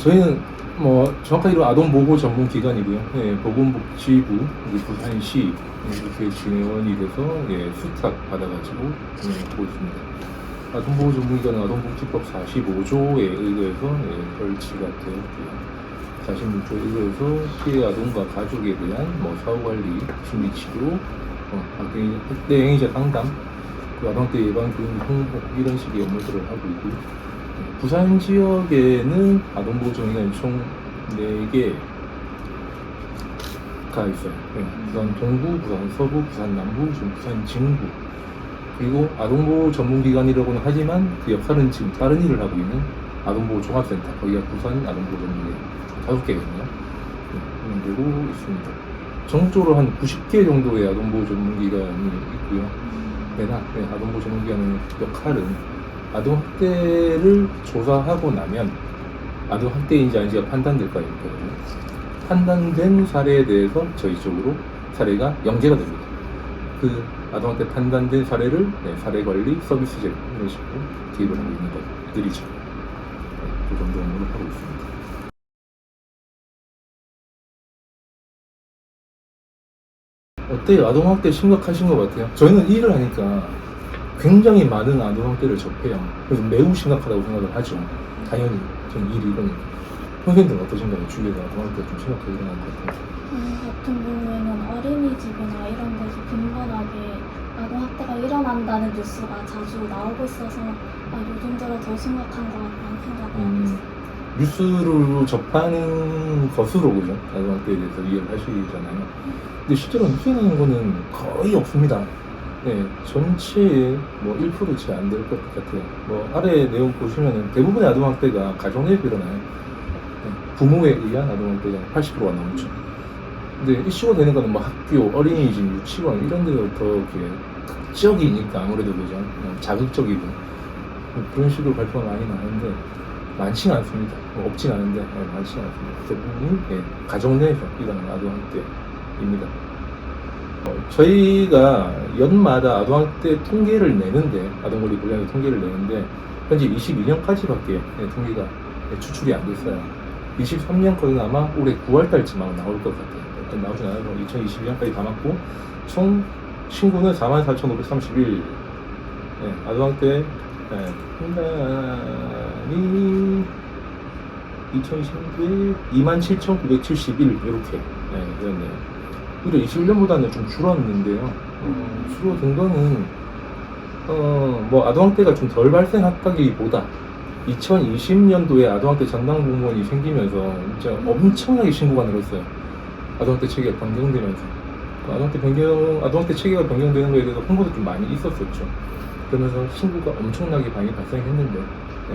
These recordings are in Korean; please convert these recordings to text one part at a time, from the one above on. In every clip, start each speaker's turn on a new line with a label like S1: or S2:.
S1: 저희는 뭐 정확하게 이런 아동보호 전문기관이고요. 예, 보건복지부, 부산시 이렇게 진행원이 돼서 예, 수탁 받아가지고 보고 있습니다. 아동보호 전문기관은 아동복지법 45조에 의거해서 예, 설치가 되었고요. 46조에 의거해서 피해 아동과 가족에 대한 뭐 사후관리, 심리치료, 학대 행위자 상담, 아동학대 예방 교육 홍보 이런 식의 업무들을 하고 있고요. 부산 지역에는 아동보호 전문기관이 총 4개가 있어요. 부산 동구, 부산 서부, 부산 남부, 지금 부산 진구. 그리고 아동보호 전문기관이라고는 하지만 그 역할은 지금 다른 일을 하고 있는 아동보호 종합센터, 거기가 부산 아동보호 전문기관 5개가 있네요. 운영되고 있습니다. 전국적으로 한 90개 정도의 아동보호 전문기관이 있고요. 아동보호 전문기관의 역할은 아동학대를 조사하고 나면 아동학대인지 아닌지가 판단될 거 아닙니까? 판단된 사례에 대해서 저희 쪽으로 사례가 영재가 됩니다. 그 아동학대 판단된 사례를 사례관리 서비스제 이런 식으로 기입을 하고 있는 것들이죠. 그 정도 업무를 하고 있습니다. 어때요? 아동학대 심각하신 것 같아요? 저희는 일을 하니까 굉장히 많은 아동학대를 접해요. 그래서 매우 심각하다고 생각을 하죠. 당연히 저는 일이 이거니까. 선생님들은 어떠신가요? 주위에서 아동학대가 좀 심각하게 일어나는 것 같아요.
S2: 같은 경우에는 어린이집이나 이런 데서 빈번하게 아동학대가 일어난다는 뉴스가 자주 나오고 있어서 요즘 들어 더 심각한 것 같다는 생각을 하고 있어요.
S1: 뉴스로 접하는 것으로 그죠? 아동학대에 대해서 이해를 하시잖아요. 근데 실제로 뉴스에 나오는 거는 거의 없습니다. 네, 전체의 뭐 1% 채 안 될 것 같아요. 뭐 아래 내용 보시면은 대부분의 아동학대가 가정내에서 일어나요. 네, 부모에 의한 아동학대가 80%가 넘죠. 근데 이슈가 되는 거는 뭐 학교, 어린이집, 유치원 이런 데서 더 이렇게 극적이니까 아무래도 그죠? 자극적이고 그런 식으로 발표가 많이 나는데 많지는 않습니다. 뭐 없진 않은데 많지는 않습니다. 대부분이 가정 내에서 일어나는 아동학대입니다. 저희가 연마다 아동학대 통계를 내는데, 아동권리 보장의 통계를 내는데, 현재 22년까지밖에 통계가 추출이 안 됐어요. 23년 거는 아마 올해 9월달쯤 아마 나올 것 같아요. 나오진 않아서 2022년까지 담았고, 총 신고는 44,531. 아동학대 판단이 2020년도에 27,971 이렇게 되었네요. 오히려 21년보다는 좀 줄었는데요. 줄어든 거는 뭐 아동학대가 좀 덜 발생했다기보다 2020년도에 아동학대 전담 공무원이 생기면서 진짜 엄청나게 신고가 늘었어요. 아동학대 체계가 변경되면서 아동학대 체계가 변경되는 거에 대해서 홍보도 좀 많이 있었었죠. 그러면서 신고가 엄청나게 많이 발생했는데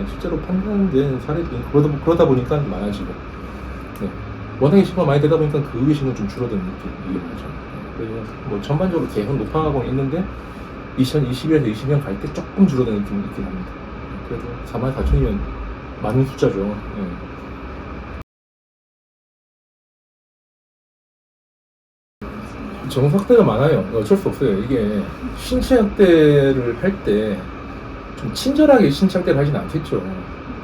S1: 실제로 판단된 사례도 그러다 보니까 많아지고 워낙에 신고가 많이 되다 보니까 그 위에 신고는 좀 줄어드는 느낌이죠. 그래서 뭐 전반적으로 계속 높아가고 있는데 2021에서 20년 갈 때 조금 줄어드는 느낌이 있긴 합니다. 그래도 44,000이면 많은 숫자죠. 정서학대가 많아요. 어쩔 수 없어요. 이게 신체학대를 할 때 좀 친절하게 신체학대를 하진 않겠죠.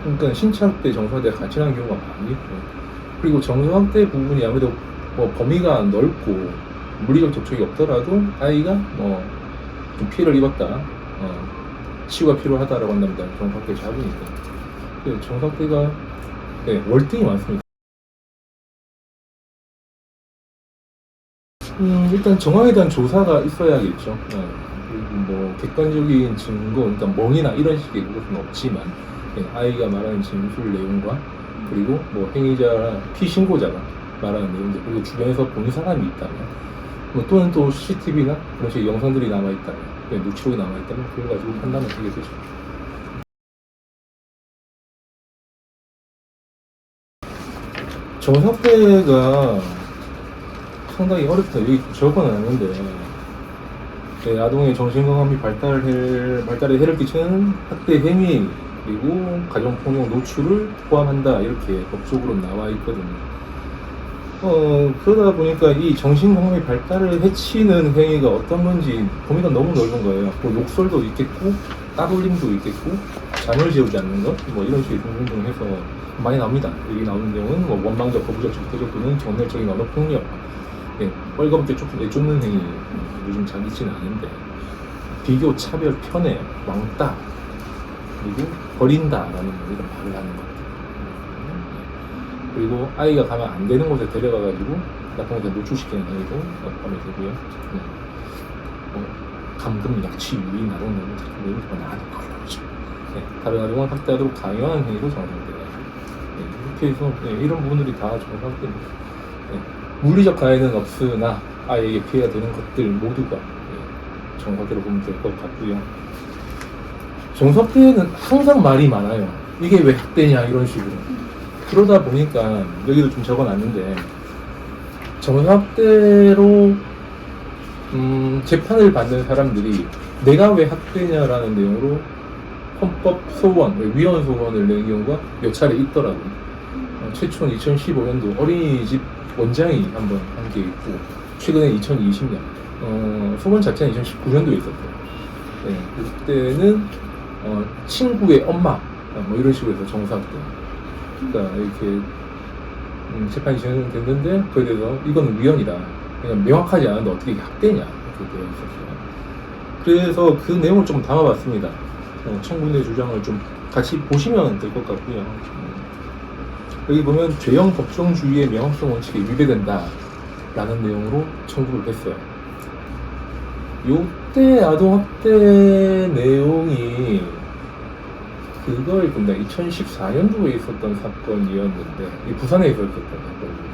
S1: 그러니까 신체학대, 정서학대가 같이 하는 경우가 많이 있고, 그리고 정서학대 부분이 아무래도 뭐 범위가 넓고 물리적 접촉이 없더라도 아이가 뭐 좀 피해를 입었다, 치유가 필요하다라고 한답니다. 정서학대 잡으니까. 정서학대가 월등히 많습니다. 일단 정황에 대한 조사가 있어야겠죠. 그리고 뭐 객관적인 증거, 그러니까 멍이나 이런 식의 것은 없지만 아이가 말하는 진술 내용과 그리고 뭐 행위자, 피신고자가 말하는 내용들, 그리고 주변에서 본 사람이 있다면, 뭐 또는 또 CCTV나 그런 식의 영상들이 남아있다면, 녹취록이 남아있다면 그걸 가지고 판단을 하게 되죠. 정서학대가 상당히 어렵다. 여기 적어놨는데 아동의 정신건강이 발달에 해를 끼치는 학대 행위 그리고 가정폭력 노출을 포함한다 이렇게 법적으로 나와 있거든요. 그러다 보니까 이 정신건강의 발달을 해치는 행위가 어떤 건지 범위가 너무 넓은 거예요. 뭐 욕설도 있겠고 따돌림도 있겠고 잠을 재우지 않는 것, 뭐 이런 식의 등등등 해서 많이 나옵니다. 여기 나오는 내용은 뭐 원망적, 거부적, 적대적 또는 정멸적인 언어폭력, 예, 뻘겋게 조금 내쫓는 행위, 요즘 잘 있지는 않은데, 비교, 차별, 편애, 왕따, 그리고 버린다라는 이런 말을 하는 것. 그리고 아이가 가면 안 되는 곳에 데려가가지고 나쁜 곳에 노출시키는 행위도 포함이 되고요. 감금, 약취, 유인, 나동, 너무 이런 거 나가는 거죠. 다른 아동을 학대하도록 강요하는 행위도 정상화돼요. 이렇게 해서 이런 부분들이 다 정상화됩니다. 물리적 가해는 없으나 아이에게 피해가 되는 것들 모두가 정상화대로 보면 될 것 같고요. 정상화대는 항상 말이 많아요. 이게 왜 학대냐 이런 식으로. 그러다 보니까 여기도 좀 적어놨는데 정상학대로 재판을 받는 사람들이 내가 왜 학대냐라는 내용으로 헌법 소원, 위헌 소원을 낸 경우가 몇 차례 있더라고요. 최초는 2015년도 어린이집 원장이 한번 한 게 있고 최근에 2020년 소원 자체는 2019년도에 있었고요. 그때는 친구의 엄마 뭐 이런 식으로 해서 정상학대. 그러니까 이렇게 재판이 진행됐는데 그에 대해서 이건 위헌이다. 그냥 명확하지 않은데 어떻게 이게 학대냐 이렇게 되어 있었어요. 그래서 그 내용을 좀 담아봤습니다. 청구인의 주장을 좀 같이 보시면 될 것 같고요. 여기 보면 죄형 법정주의의 명확성 원칙에 위배된다 라는 내용으로 청구를 했어요. 요때 아동학대 내용이 그걸 본다. 2014년도에 있었던 사건이었는데 부산에 있었던 사건입니다.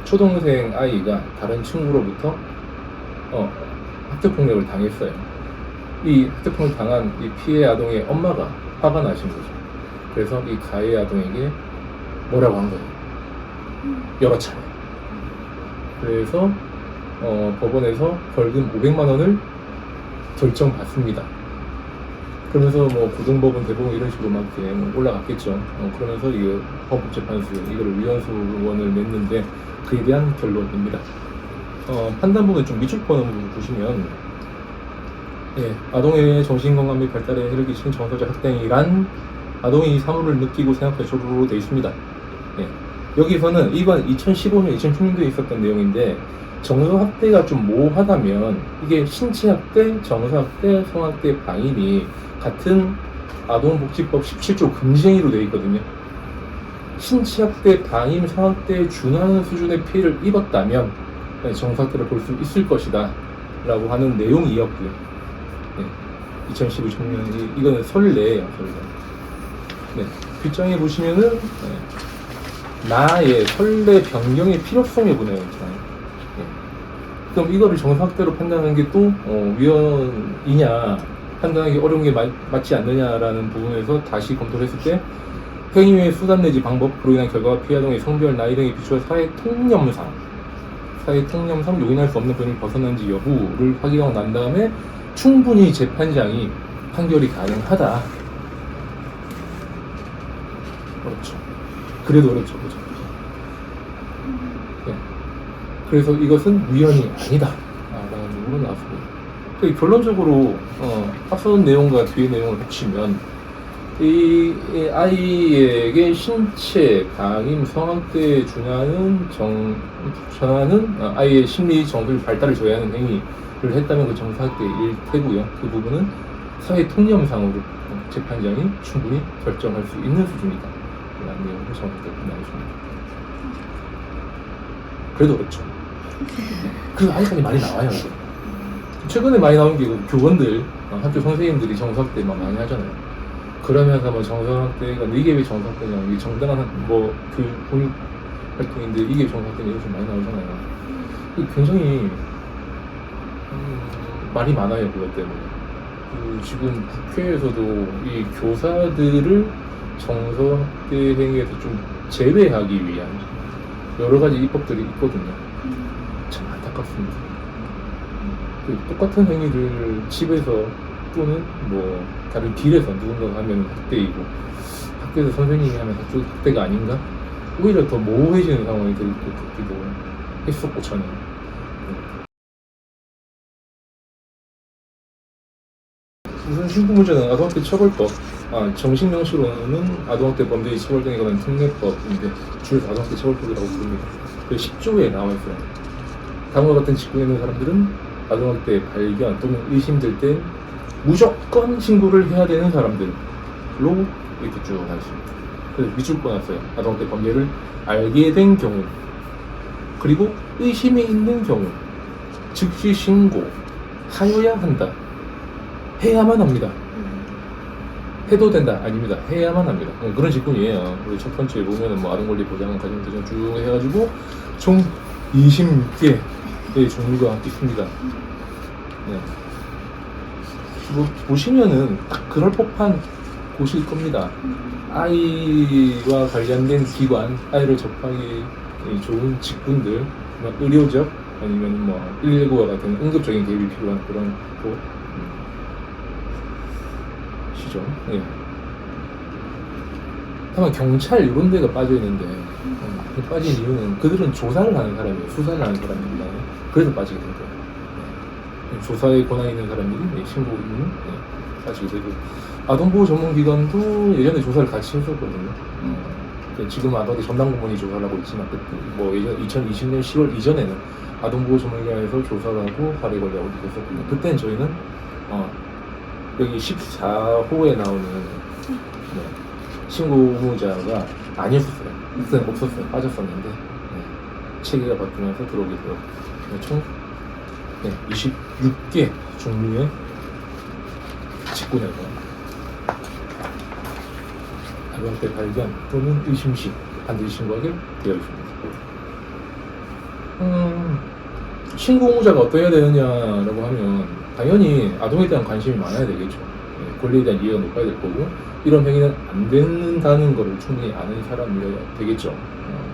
S1: 초등생 아이가 다른 친구로부터 학대폭력을 당했어요. 이 학대폭력 당한 이 피해 아동의 엄마가 화가 나신 거죠. 그래서 이 가해 아동에게 뭐라고 한 거예요. 여러 차례. 그래서 법원에서 벌금 500만 원을 결정받습니다. 그러면서 뭐 고등법원, 대법원 이런 식으로 막 이렇게 올라갔겠죠. 그러면서 이 헌법재판소에 이거를 위헌 소원을 냈는데 그에 대한 결론입니다. 판단부분 좀 밑줄 보는 부분 보시면 아동의 정신건강 및 발달에 해를 끼치는 정서적 학대이란 아동이 사물을 느끼고 생각할 조로로 되어 있습니다. 여기서는 이건 2015년, 2016년도에 있었던 내용인데 정서학대가 좀 모호하다면 이게 신체학대, 정서학대, 성학대, 방임이 같은 아동복지법 17조 금지행위로 되어 있거든요. 신체학대, 방임, 성학대에 준하는 수준의 피해를 입었다면 정서학대를 볼 수 있을 것이다 라고 하는 내용이었고요. 2015년 이거는 설레예요. 설레. 뒷장에 보시면은 나의 설레 변경의 필요성에 보내요. 그럼 이거를 정상학대로 판단하는 게 또 위헌이냐 판단하기 어려운 게 맞지 않느냐라는 부분에서 다시 검토를 했을 때 행위의 수단 내지 방법, 그로 인한 결과와 피해 아동의 성별, 나이 등에 비추어 사회 통념상 용인할 수 없는 범위를 벗어난지 여부를 확인하고 난 다음에 충분히 재판장이 판결이 가능하다. 어렵죠. 그래도 어렵죠. 그죠? 그래서 이것은 위헌이 아니다 라는 부분으로 나왔습니다. 결론적으로 앞선 내용과 뒤의 내용을 합치면 이 아이에게 신체, 방임, 성학대에 준하는 아이의 심리, 정서의 발달을 저해하는 행위를 했다면 그 정상학대일 테고요. 그 부분은 사회 통념상으로 재판장이 충분히 결정할 수 있는 수준이다 라는 내용으로 정상학대 나오십니다. 그래도 어렵죠. 그래서 아직까지 많이 나와요. 최근에 많이 나온 게 교원들, 학교 선생님들이 정서학대 막 많이 하잖아요. 그러면서 뭐 정서학대가 이게 왜 정서학대냐, 이게 정당한 뭐 교육 활동인데 이게 정서학대냐 이런 식 많이 나오잖아요. 굉장히 말이 많아요. 그것 때문에. 지금 국회에서도 이 교사들을 정서학대 행위에서 좀 제외하기 위한 여러 가지 입법들이 있거든요. 참 안타깝습니다. 똑같은 행위를 집에서 또는 뭐 다른 길에서 누군가가 하면 학대이고 학교에서 선생님이 하면 학대가 아닌가? 오히려 더 모호해지는 상황이 될 것 같기도 했었고 저는 우선 신고무죄는 아동학대 처벌법, 정식 명시로는 아동학대 범죄의 처벌 등에 관한 특례법인데 줄여서 아동학대 처벌법이라고 부릅니다. 그 10조에 나와 있어요. 다음과 같은 직군에 있는 사람들은 아동학대 발견 또는 의심될 때 무조건 신고를 해야 되는 사람들로 이렇게 쭉 나있습니다. 그래서 밑줄 꺼놨어요. 아동학대 범죄를 알게 된 경우, 그리고 의심이 있는 경우 즉시 신고하여야 한다. 해야만 합니다. 해도 된다. 아닙니다. 해야만 합니다. 그런 직군이에요. 그리고 첫 번째 보면은 뭐 아동권리 보장 과정들을 쭉 해가지고 총 26개의 종류가 있습니다. 네. 뭐 보시면은 딱 그럴 법한 곳일 겁니다. 아이와 관련된 기관, 아이를 접하기 좋은 직군들, 뭐 의료적 아니면 뭐 119와 같은 응급적인 개입이 필요한 그런 곳 시죠. 예. 다만 경찰 이런 데가 빠져 있는데 빠진 이유는 그들은 조사를 하는 사람이에요. 수사를 하는 사람입니다. 그래서 빠지게 된 거예요. 조사에 권한 있는 사람들이 신고 있는 빠지게 되고, 아동보호 전문기관도 예전에 조사를 같이 했었거든요. 지금 아동학대 전담공무원이 조사를 하고 있지만 뭐 예전 2020년 10월 이전에는 아동보호 전문기관에서 조사를 하고 발의 권리하고 있었거든요. 그때는 저희는 여기 14호에 나오는 신고 의무자가 아니었어요. 그때는 없었어요. 빠졌었는데 체계가 바뀌면서 들어오게 되었고, 총 26개 종류의 직군에서 아동학대 발견 또는 의심 시 반드시 신고하게 되어 있습니다. 신고 의무자가 어떠해야 되느냐라고 하면 당연히 아동에 대한 관심이 많아야 되겠죠. 권리에 대한 이해가 높아야 될 거고, 이런 행위는 안 된다는 것을 충분히 아는 사람이어야 되겠죠.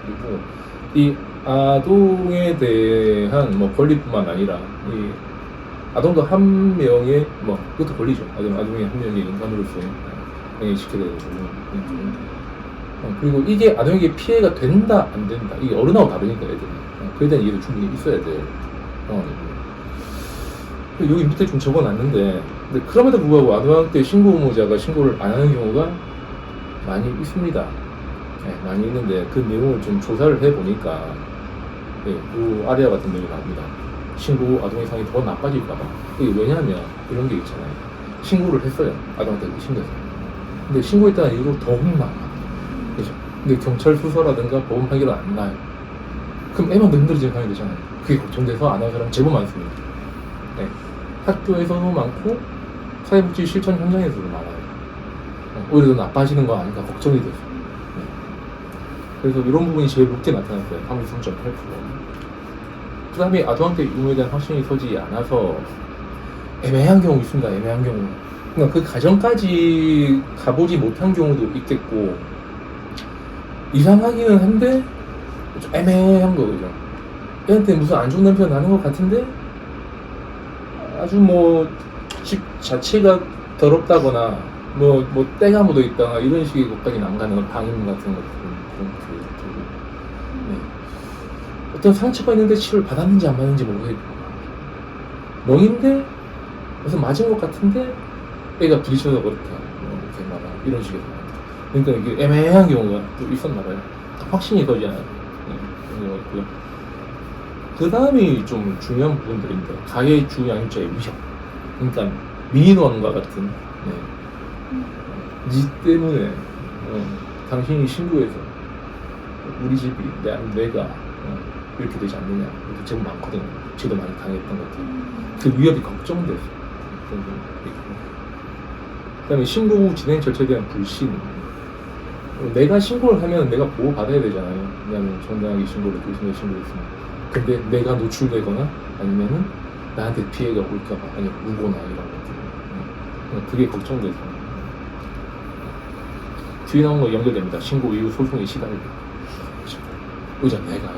S1: 그리고 이 아동에 대한 뭐 권리뿐만 아니라 이 아동도 한 명의 그것도 권리죠. 아동의 한 명의 인간으로서 당연히 지켜야 되는 부분. 그리고 이게 아동에게 피해가 된다 안 된다, 이게 어른하고 다르니까 애들이 그에 대한 이해도 충분히 있어야 될 상황이고요. 여기 밑에 좀 적어놨는데, 근데 그럼에도 불구하고 아동학대 신고 의무자가 신고를 안 하는 경우가 많이 있습니다. 많이 있는데 그 내용을 좀 조사를 해보니까 그 아래와 같은 내용이 나옵니다. 신고 후 아동의 상황이 더 나빠질까봐. 이게 왜냐하면 이런 게 있잖아요. 신고를 했어요. 아동한테 의심돼서. 근데 신고했다는 이유로 더 혼나. 그죠? 근데 경찰 수사라든가 법원 판결은 안 나요. 그럼 애만 더 힘들어지는 상황이 되잖아요. 그게 걱정돼서 안 하는 사람 제법 많습니다. 학교에서도 많고 사회복지 실천 현장에서도 많아요. 오히려 더 나빠지는 거 아닌가 걱정이 돼서. 그래서 이런 부분이 제일 높게 나타났어요. 33.8%. 그 다음에 아동학대 유무에 대한 확신이 서지 않아서 애매한 경우 있습니다. 애매한 경우. 그러니까 그 가정까지 가보지 못한 경우도 있겠고, 이상하기는 한데 좀 애매한 거죠. 애한테 무슨 안 좋은 냄새가 나는 것 같은데 아주 집 자체가 더럽다거나 때가 묻어 있다거나 이런 식의 것까지는 안 가는 방임 같은 것들 그런 교육들고, 어떤 상처가 있는데 치료를 받았는지 안 받았는지 모르겠고, 멍인데 무슨 맞은 것 같은데 애가 부딪혀서 그렇다 이렇게 말하 이런 식의 상황. 그러니까 이게 애매한 경우가 또 있었나 봐요. 확신이 서지 않아요. 그런 경우가 있고요. 그 다음이 좀 중요한 부분들인데, 가해 주 양육자의 위협. 그러니까 민원과 같은 니 때문에 당신이 신고해서 우리 집이 내가 이렇게 되지 않느냐, 이렇게 제법 많거든요. 저도 많이 당했던 것 같아요. 그 위협이 걱정돼서 그런 게 있고, 그 다음에 신고 후 진행 절차에 대한 불신. 내가 신고를 하면 내가 보호받아야 되잖아요. 왜냐하면 정당하게 신고를 교신에 신고했으면. 근데 내가 노출되거나 아니면은 나한테 피해가 올까봐, 아니면 무고나 이런 것들, 그게 걱정돼서. 뒤에 나온 거 연결됩니다. 신고 이후 소송에 시달리고, 의자 내가 이렇게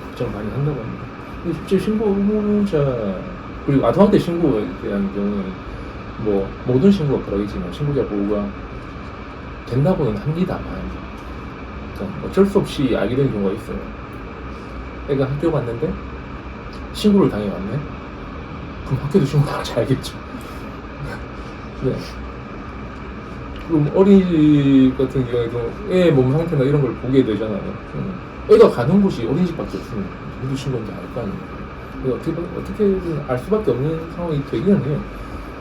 S1: 걱정을 많이 한다고 합니다. 근데 실제 신고 의무자, 그리고 아동학대 신고에 대한 경우는 모든 신고가 그러겠지만 신고자 보호가 된다고는 합니다만, 그러니까 어쩔 수 없이 알게 되는 경우가 있어요. 애가 학교 갔는데 신고를 당해왔네? 그럼 학교도 신고를 하지 알겠죠. 네. 그럼 어린이집 같은 경우에도 애 몸 상태나 이런 걸 보게 되잖아요. 애가 가는 곳이 어린이집밖에 없으면 누구신 건지 알 거 아니에요. 그래서 어떻게든 알 수밖에 없는 상황이 되기는 해요.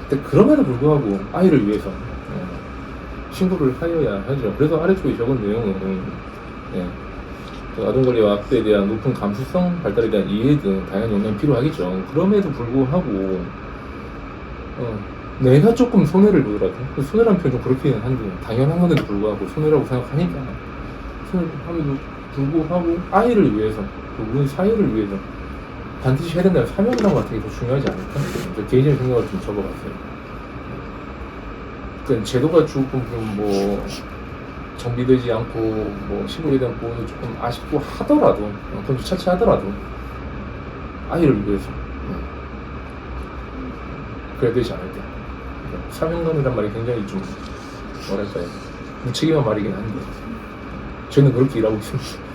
S1: 근데 그럼에도 불구하고 아이를 위해서 신고를 하여야 하죠. 그래서 아래쪽에 적은 내용은 그 아동권리와 학대에 대한 높은 감수성 발달에 대한 이해 등 다양한 역량이 필요하겠죠. 그럼에도 불구하고 내가 조금 손해를 보더라도 손해라는 표현 좀 그렇게는 한데 당연한 건데도 불구하고 손해라고 생각하니까 손해함에도 불구하고 아이를 위해서 우리 사회를 위해서 반드시 해야 된다는 사명감 같은 게 더 중요하지 않을까? 개인적인 생각을 좀 적어봤어요. 그러니까 제도가 조금 뭐 정비되지 않고 뭐 신고에 대한 보호도 조금 아쉽고 하더라도 그건 좀 차치하더라도 아이를 위해서 그래야 되지 않을까. 그러니까 사명감이란 말이 굉장히 좀 뭐랄까요 무책임한 말이긴 한데 저는 그렇게 일하고 있습니다.